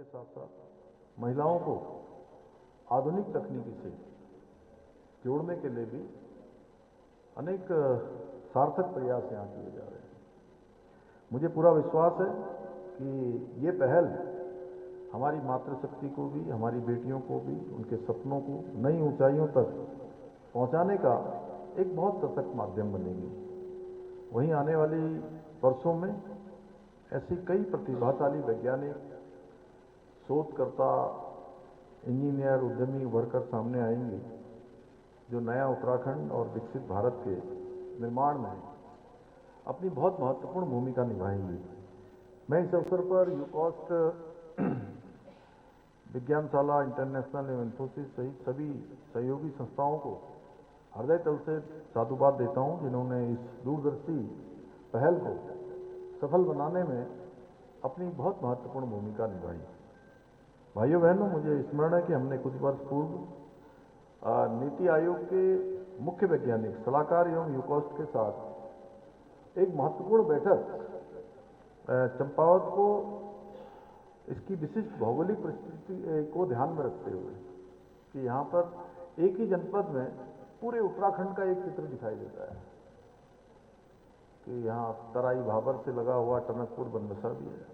साथ साथ महिलाओं को आधुनिक तकनीकी से जोड़ने के लिए भी अनेक सार्थक प्रयास यहाँ किए जा रहे हैं। मुझे पूरा विश्वास है कि ये पहल हमारी मातृशक्ति को भी, हमारी बेटियों को भी, उनके सपनों को नई ऊंचाइयों तक पहुंचाने का एक बहुत सशक्त माध्यम बनेगी। वहीं आने वाली वर्षों में ऐसी कई प्रतिभाशाली वैज्ञानिक, शोधकर्ता, इंजीनियर, उद्यमी उभरकर सामने आएंगे जो नया उत्तराखंड और विकसित भारत के निर्माण में अपनी बहुत महत्वपूर्ण भूमिका निभाएंगी। मैं इस अवसर पर यूकॉस्ट, विज्ञानशाला इंटरनेशनल एवं इंफोसिस सहित सभी सहयोगी संस्थाओं को हृदय तल से साधुवाद देता हूं, जिन्होंने इस दूरदर्शी पहल को सफल बनाने में अपनी बहुत महत्वपूर्ण भूमिका निभाई। भाइयों बहनों, मुझे स्मरण है कि हमने कुछ वर्ष पूर्व नीति आयोग के मुख्य वैज्ञानिक, सलाहकार एवं यूकॉस्ट के साथ एक महत्वपूर्ण बैठक चंपावत को इसकी विशिष्ट भौगोलिक परिस्थिति को ध्यान में रखते हुए कि यहाँ पर एक ही जनपद में पूरे उत्तराखंड का एक चित्र दिखाई देता है कि यहाँ तराई भाबर से लगा हुआ टनकपुर बनबसा भी है।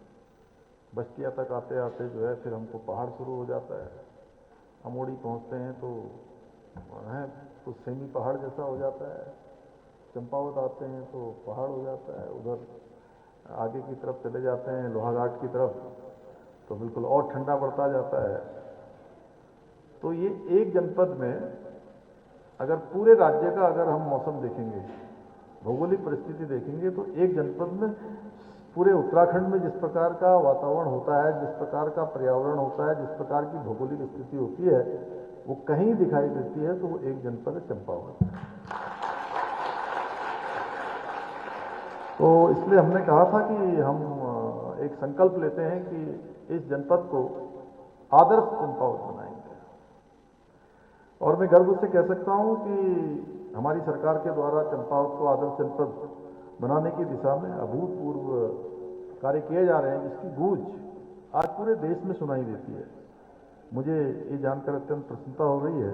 बस्तिया तक आते आते जो है फिर हमको पहाड़ शुरू हो जाता है। अमोड़ी पहुँचते हैं तो है कुछ सेमी पहाड़ जैसा हो जाता है। चंपावत आते हैं तो पहाड़ हो जाता है। उधर आगे की तरफ चले जाते हैं लोहाघाट की तरफ तो बिल्कुल और ठंडा पड़ता जाता है। तो ये एक जनपद में अगर पूरे राज्य का अगर हम मौसम देखेंगे, भौगोलिक परिस्थिति देखेंगे, तो एक जनपद में पूरे उत्तराखंड में जिस प्रकार का वातावरण होता है, जिस प्रकार का पर्यावरण होता है, जिस प्रकार की भौगोलिक स्थिति होती है, वो कहीं दिखाई देती है तो वो एक जनपद है चंपावत। तो इसलिए हमने कहा था कि हम एक संकल्प लेते हैं कि इस जनपद को आदर्श चंपावत बनाएंगे। और मैं गर्व से कह सकता हूं कि हमारी सरकार के द्वारा चंपावत को आदर्श जनपद बनाने की दिशा में अभूतपूर्व कार्य किए जा रहे हैं, जिसकी गूंज आज पूरे देश में सुनाई देती है। मुझे ये जानकर अत्यंत प्रसन्नता हो रही है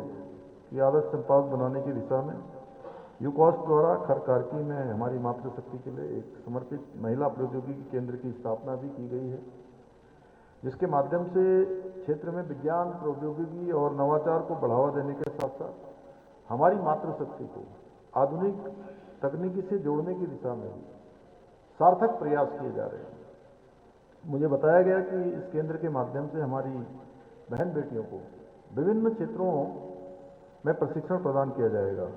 कि आदर्श चंपावत बनाने की दिशा में यूकॉस्ट द्वारा खरकार्की में हमारी मातृशक्ति के लिए एक समर्पित महिला प्रौद्योगिकी केंद्र की स्थापना भी की गई है, जिसके माध्यम से क्षेत्र में विज्ञान, प्रौद्योगिकी और नवाचार को बढ़ावा देने के साथ साथ हमारी मातृशक्ति को आधुनिक तकनीकी से जोड़ने की दिशा में भी सार्थक प्रयास किए जा रहे हैं। मुझे बताया गया कि इस केंद्र के माध्यम से हमारी बहन बेटियों को विभिन्न क्षेत्रों में प्रशिक्षण प्रदान किया जाएगा।